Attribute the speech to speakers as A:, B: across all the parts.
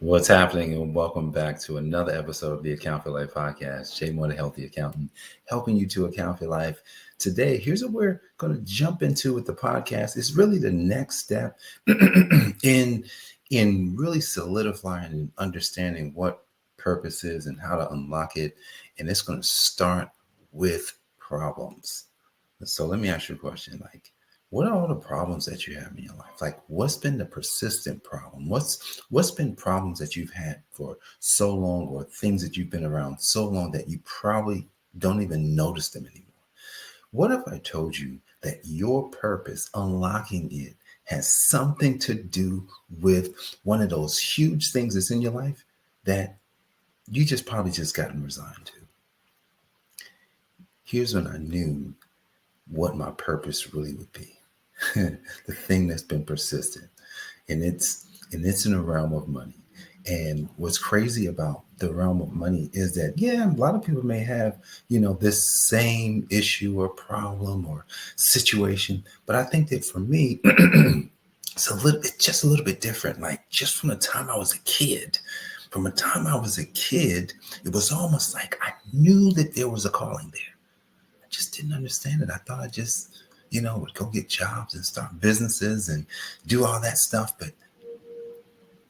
A: What's happening, and welcome back to another episode of the Account for Life podcast. Jay Moore, the Healthy Accountant, helping you to account for life. Today, here's what we're going to jump into with the podcast. It's really the next step in really solidifying and understanding what purpose is and how to unlock it. And it's going to start with problems. So let me ask you a question. What are all the problems that you have in your life? Like, what's been the persistent problem? What's been problems that you've had for so long, or things that you've been around so long that you probably don't even notice them anymore? What if I told you that your purpose, unlocking it, has something to do with one of those huge things that's in your life that you just probably just gotten resigned to? Here's when I knew what my purpose really would be. The thing that's been persistent, and it's in the realm of money. And what's crazy about the realm of money is that, yeah, a lot of people may have, this same issue or problem or situation, but I think that for me, it's just a little bit different. Like, just from the time I was a kid, it was almost like I knew that there was a calling there. I just didn't understand it. I thought I just would go get jobs and start businesses and do all that stuff. But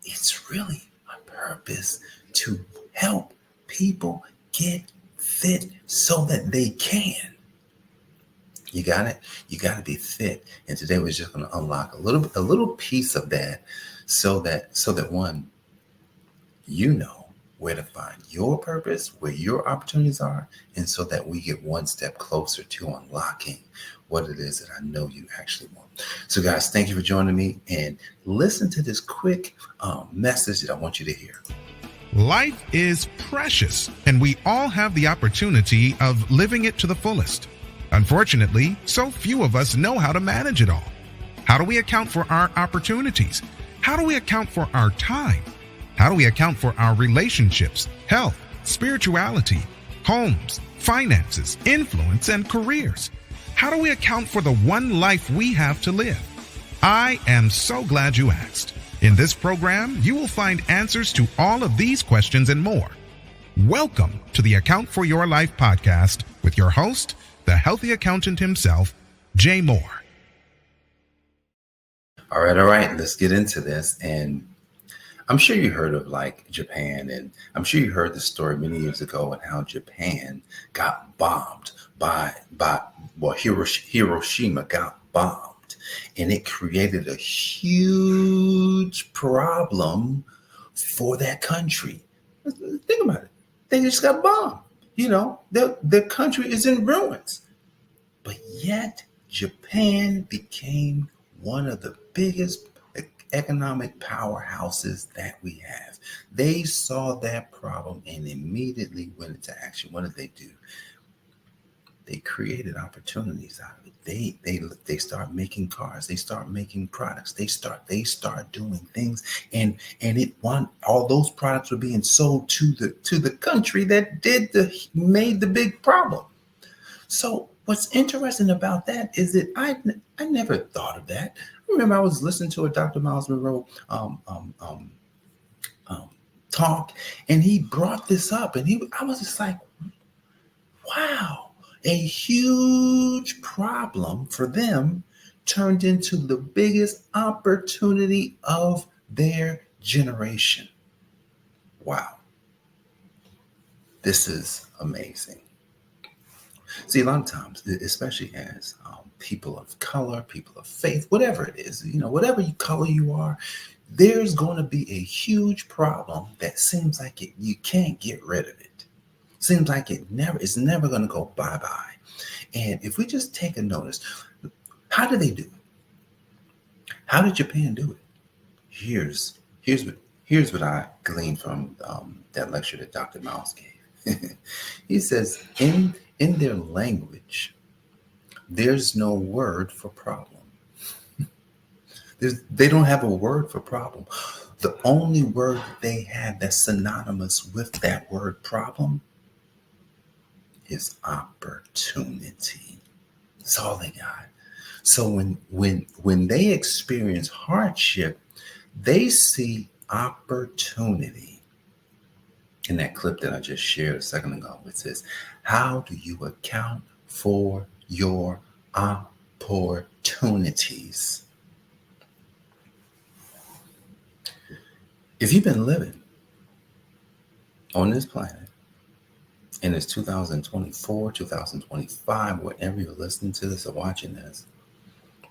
A: it's really my purpose to help people get fit so that they can. You got it? You got to be fit. And today we're just going to unlock a little piece of that so that one, where to find your purpose, where your opportunities are, and so that we get one step closer to unlocking what it is that I know you actually want. So guys, thank you for joining me, and listen to this quick message that I want you to hear.
B: Life is precious, and we all have the opportunity of living it to the fullest. Unfortunately, so few of us know how to manage it all. How do we account for our opportunities? How do we account for our time? How do we account for our relationships, health, spirituality, homes, finances, influence, and careers? How do we account for the one life we have to live? I am so glad you asked. In this program, you will find answers to all of these questions and more. Welcome to the Account for Your Life podcast with your host, the healthy accountant himself, Jay Moore.
A: All right. Let's get into this. And I'm sure you heard of Japan, and I'm sure you heard the story many years ago and how Japan got bombed Hiroshima got bombed, and it created a huge problem for that country. Think about it. They just got bombed. Their country is in ruins. But yet Japan became one of the biggest economic powerhouses that we have. They saw that problem and immediately went into action. What did they do? They created opportunities out of it. They start making cars. They start making products. They start doing things, and all those products were being sold to the country that made the big problem. So what's interesting about that is that I never thought of that. I remember I was listening to a Dr. Miles Monroe talk, and he brought this up, and I was just like, wow, a huge problem for them turned into the biggest opportunity of their generation. Wow. This is amazing. See, a lot of times, especially as people of color, people of faith, whatever it is, whatever color you are, there's going to be a huge problem that seems like you can't get rid of it. Seems like it's never going to go bye-bye. And if we just take a notice, how did they do it? How did Japan do it? Here's what I gleaned from that lecture that Dr. Miles gave. He says, in their language, there's no word for problem. They don't have a word for problem. The only word they have that's synonymous with that word problem is opportunity. That's all they got. So when they experience hardship, they see opportunity. In that clip that I just shared a second ago, it says, how do you account for your opportunities? If you've been living on this planet and it's 2024, 2025, whenever you're listening to this or watching this,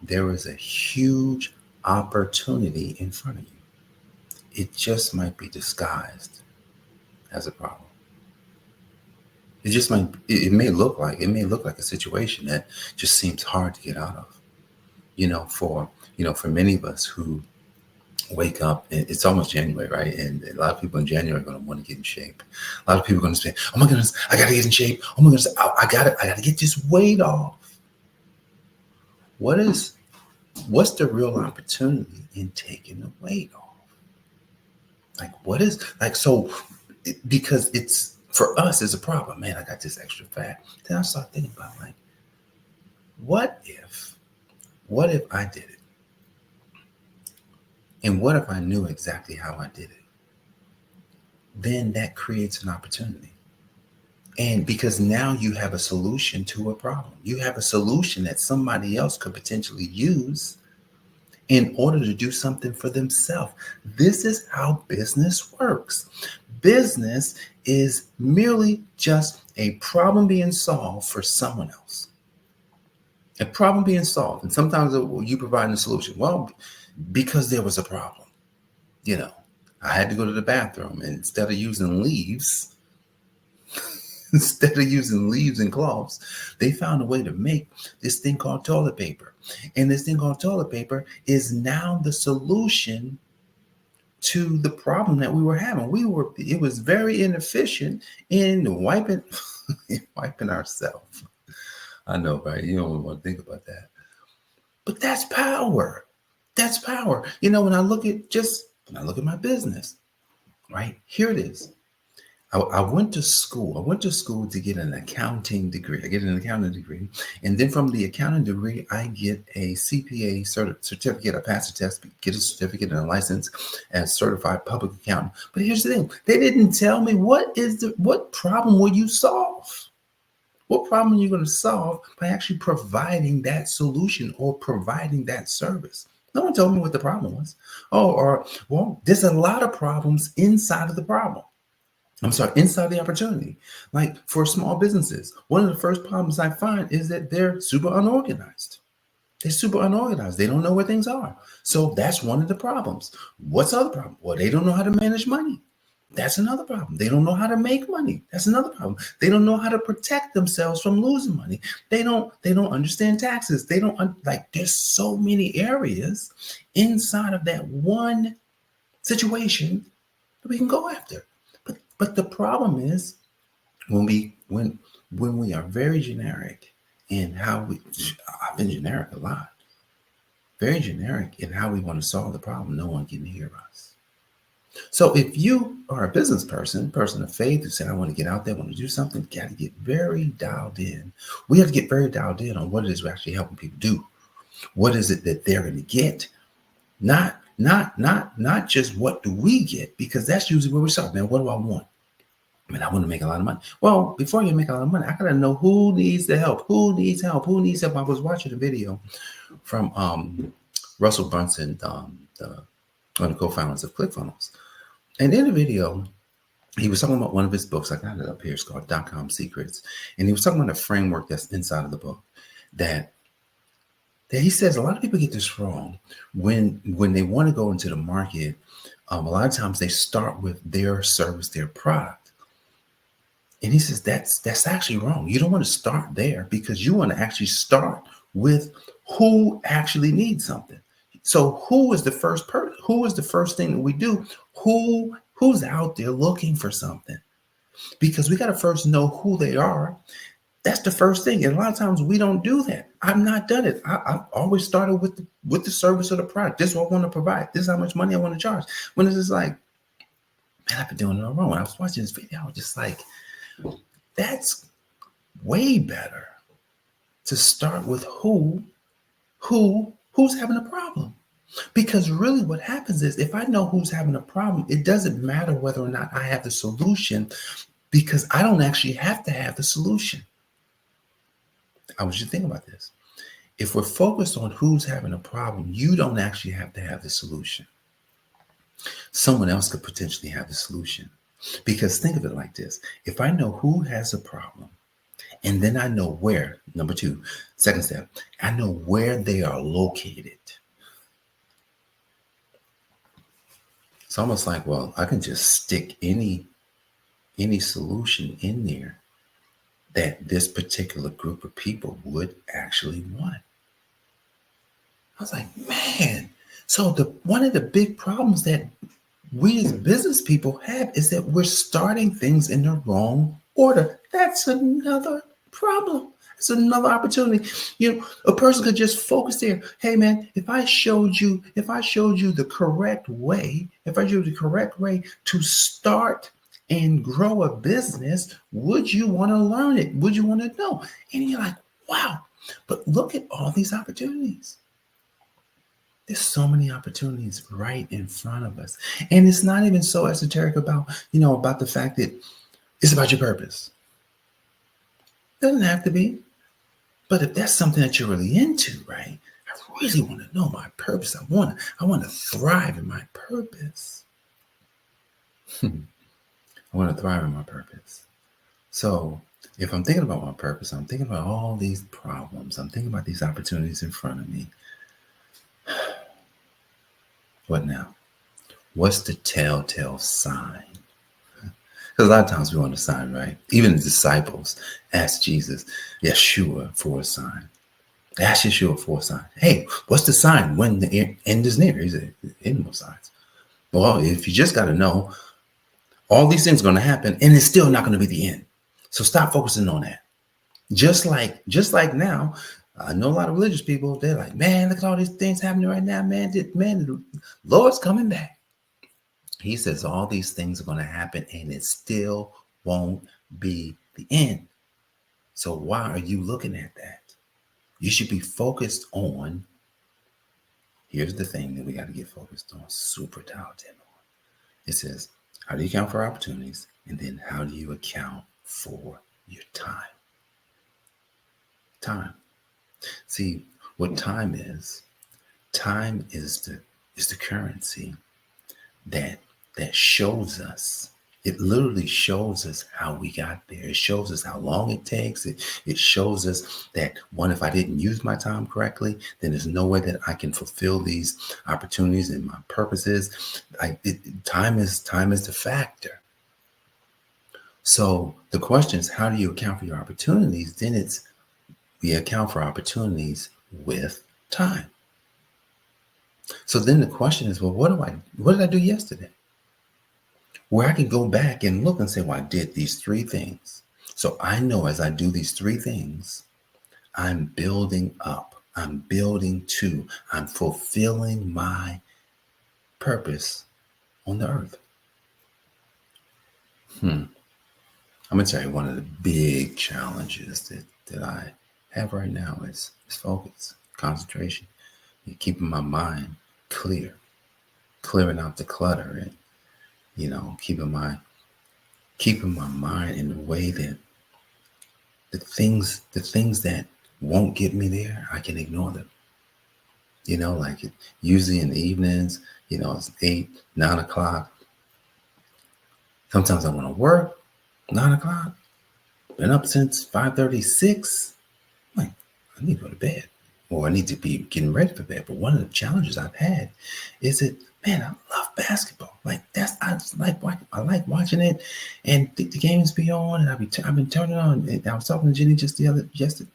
A: there is a huge opportunity in front of you. It just might be disguised as a problem. It just might, it may look like a situation that just seems hard to get out of. For many of us who wake up, it's almost January, right? And a lot of people in January are going to want to get in shape. A lot of people are going to say, oh my goodness, I got to get in shape. Oh my goodness, I got to get this weight off. What's the real opportunity in taking the weight off? Because it's, for us, it's a problem. Man, I got this extra fat. Then I start thinking about, what if I did it? And what if I knew exactly how I did it? Then that creates an opportunity. And because now you have a solution to a problem. You have a solution that somebody else could potentially use in order to do something for themselves. This is how business works. Business is merely just a problem being solved for someone else. A problem being solved. And sometimes you provide a solution. Well, because there was a problem. I had to go to the bathroom, and instead of using leaves and cloths, they found a way to make this thing called toilet paper. And this thing called toilet paper is now the solution to the problem that we were having. It was very inefficient in wiping ourselves. I know, right? You don't want to think about that. But that's power. That's power. When I look at my business, right? Here it is. I went to school. To get an accounting degree. And then from the accounting degree, I get a CPA certificate. I pass the test, get a certificate and a license as certified public accountant. But here's the thing. They didn't tell me what problem will you solve? What problem are you going to solve by actually providing that solution or providing that service? No one told me what the problem was. There's a lot of problems inside of the problem. Inside the opportunity. Like for small businesses, one of the first problems I find is that they're super unorganized. They don't know where things are. So that's one of the problems. What's the other problem? Well, they don't know how to manage money. That's another problem. They don't know how to make money. That's another problem. They don't know how to protect themselves from losing money. They don't understand taxes. There's so many areas inside of that one situation that we can go after. But the problem is when we are very generic in how I've been generic a lot, very generic in how we want to solve the problem, no one can hear us. So if you are a business person of faith who said, I want to get out there, I want to do something, got to get very dialed in. We have to get very dialed in on what it is we're actually helping people do. What is it that they're going to get? Not just what do we get, because that's usually where we start. Man, what do I want? I want to make a lot of money. Well, before you make a lot of money, I got to know who needs the help. Who needs help? I was watching a video from Russell Brunson, one of the co-founders of ClickFunnels. And in the video, he was talking about one of his books. I got it up here. It's called .com Secrets. And he was talking about a framework that's inside of the book that he says a lot of people get this wrong when they want to go into the market. A lot of times they start with their service, their product. And he says that's actually wrong. You don't want to start there because you want to actually start with who actually needs something. So who is the first person? Who is the first thing that we do? Who's out there looking for something? Because we got to first know who they are. That's the first thing. And a lot of times we don't do that. I've not done it. I've always started with the service of the product. This is what I want to provide. This is how much money I want to charge. When it's just like, man, I've been doing it all wrong. When I was watching this video, I was just like, that's way better to start with who's having a problem. Because really what happens is if I know who's having a problem, it doesn't matter whether or not I have the solution because I don't actually have to have the solution. I want you to think about this. If we're focused on who's having a problem, you don't actually have to have the solution. Someone else could potentially have the solution. Because think of it like this. If I know who has a problem, and then I know where, number two, second step, I know where they are located. It's almost like, well, I can just stick any solution in there that this particular group of people would actually want. I was like, man. So one of the big problems that we as business people have is that we're starting things in the wrong order. That's another problem. It's another opportunity. A person could just focus there. Hey man, if I showed you the correct way, to start and grow a business, would you want to learn it? Would you want to know? And you're like, wow, but look at all these opportunities. There's so many opportunities right in front of us. And it's not even so esoteric about the fact that it's about your purpose. Doesn't have to be. But if that's something that you're really into, right? I really want to know my purpose. I want to thrive in my purpose. I want to thrive in my purpose. So if I'm thinking about my purpose, I'm thinking about all these problems. I'm thinking about these opportunities in front of me. What now? What's the telltale sign? Because a lot of times we want a sign, right? Even the disciples asked Yeshua for a sign. Ask Yeshua for a sign. Hey, what's the sign when the end is near? He said, "Ain't no signs." Well, if you just got to know, all these things are going to happen, and it's still not going to be the end. So stop focusing on that. Just like now, I know a lot of religious people. They're like, man, look at all these things happening right now, man. The Lord's coming back. He says all these things are going to happen and it still won't be the end. So why are you looking at that? You should be focused on, here's the thing that we got to get focused on, super dialed in on. It says, how do you account for opportunities? And then how do you account for your time? Time. See, what time is the currency that shows us. It literally shows us how we got there. It shows us how long it takes. It shows us that, one, if I didn't use my time correctly, then there's no way that I can fulfill these opportunities and my purposes. Time is the factor. So the question is, how do you account for your opportunities? Then we account for opportunities with time. So then the question is, well, what did I do yesterday? Where I can go back and look and say, well, I did these three things. So I know as I do these three things, I'm building up. I'm building to. I'm fulfilling my purpose on the earth. I'm going to tell you one of the big challenges that I have right now is focus, concentration, and keeping my mind clearing out the clutter, and keeping my mind in a way that the things that won't get me there, I can ignore them. Like usually in the evenings, it's 8, 9 o'clock. Sometimes I want to work 9 o'clock. Been up since 5:36. Like, I need to go to bed, or I need to be getting ready for bed. But one of the challenges I've had is that, man, I love basketball. Like I like watching it, and the games be on, and I've been turning on. And I was talking to Jenny just yesterday,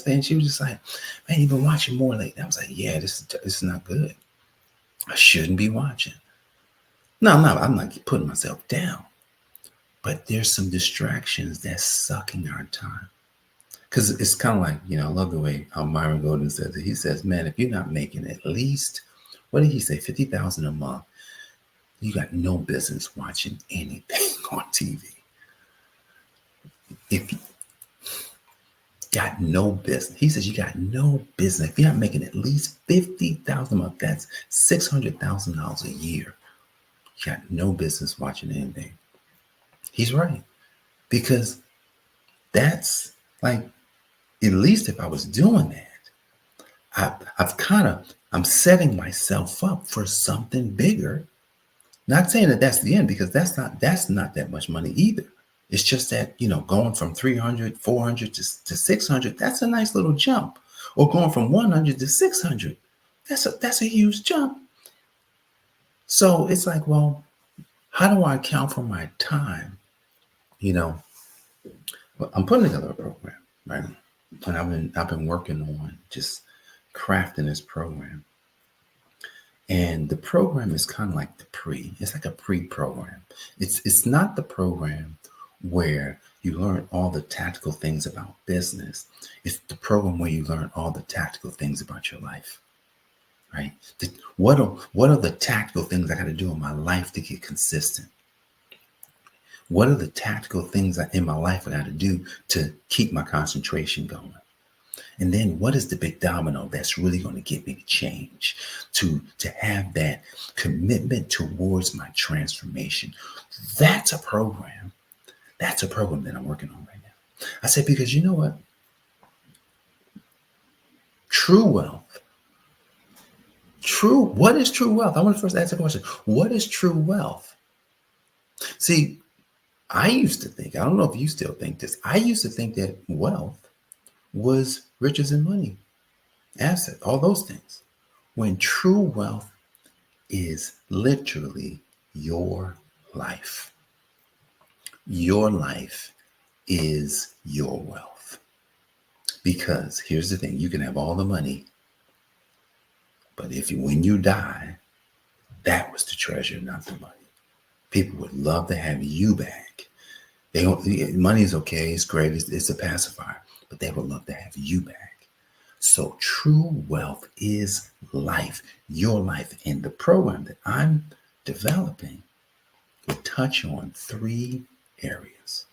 A: and she was just like, "Man, you've been watching more lately." I was like, "Yeah, this is not good. I shouldn't be watching." No, I'm not putting myself down, but there's some distractions that's sucking our time. Because it's kind of like, I love the way Myron Golden says it. He says, man, if you're not making at least, what did he say, $50,000 a month, you got no business watching anything on TV. If got no business. He says you got no business. If you're not making at least $50,000 a month, that's $600,000 a year. You got no business watching anything. He's right. Because that's like, at least if I was doing that, I'm setting myself up for something bigger. Not saying that that's the end, because that's not that much money either. It's just that, going from 300, 400 to 600, that's a nice little jump. Or going from 100 to 600, that's a huge jump. So it's like, well, how do I account for my time? I'm putting together a program, right? And I've been working on just crafting this program. And the program is kind of like it's like a pre-program. It's not the program where you learn all the tactical things about business. It's the program where you learn all the tactical things about your life, right? What are the tactical things I got to do in my life to get consistent? What are the tactical things in my life I got to do to keep my concentration going? And then what is the big domino that's really going to get me to change, to have that commitment towards my transformation? That's a program. That's a program that I'm working on right now. I said, because you know what? What is true wealth? I want to first ask the question, what is true wealth? See, I used to think, I don't know if you still think this, I used to think that wealth was riches and money, asset, all those things. When true wealth is literally your life. Your life is your wealth. Because here's the thing, you can have all the money, but when you die, that was the treasure, not the money. People would love to have you back. Money is okay, it's great, it's a pacifier, but they would love to have you back. So true wealth is life, your life. And the program that I'm developing will touch on 3 areas: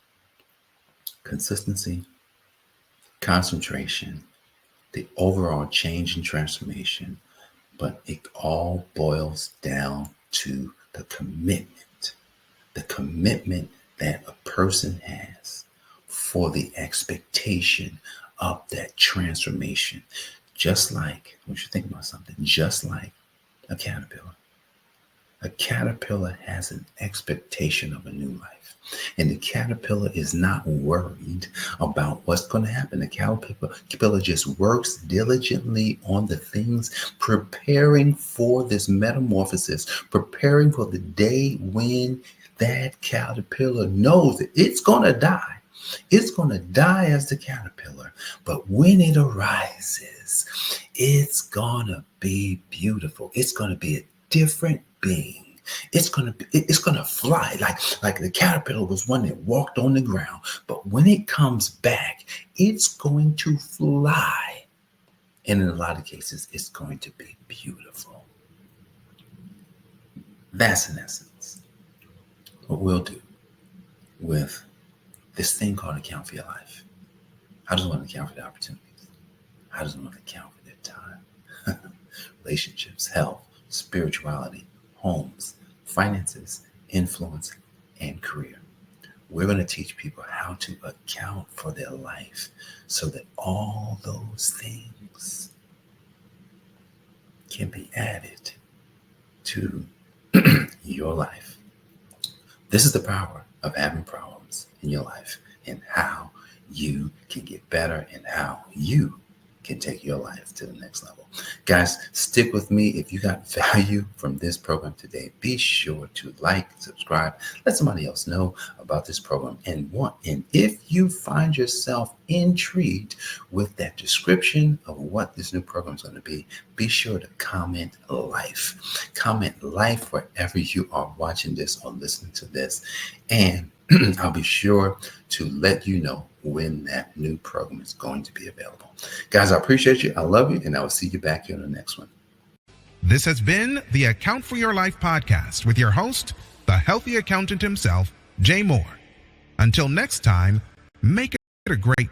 A: consistency, concentration, the overall change and transformation. But it all boils down to the commitment that a person has for the expectation of that transformation. Just like, we should think about something, just like a caterpillar. A caterpillar has an expectation of a new life. And the caterpillar is not worried about what's going to happen. The caterpillar just works diligently on the things, preparing for this metamorphosis, preparing for the day when that caterpillar knows that it's going to die. It's going to die as the caterpillar. But when it arises, it's going to be beautiful. It's going to be a different being. It's going to fly like the caterpillar was one that walked on the ground. But when it comes back, it's going to fly. And in a lot of cases, it's going to be beautiful. That's in essence what we'll do with this thing called account for your life. How does one account for the opportunities? How does one account for their time? Relationships, health, spirituality, homes, finances, influence, and career. We're going to teach people how to account for their life so that all those things can be added to your life. This is the power of having problems in your life and how you can get better and how you can take your life to the next level. Guys, stick with me. If you got value from this program today, be sure to like, subscribe, let somebody else know about this program. And if you find yourself intrigued with that description of what this new program is going to be sure to comment life. Comment life wherever you are watching this or listening to this. And I'll be sure to let you know when that new program is going to be available. Guys, I appreciate you. I love you. And I will see you back here on the next one.
B: This has been the Account for Your Life podcast with your host, the healthy accountant himself, Jay Moore. Until next time, make it a great day.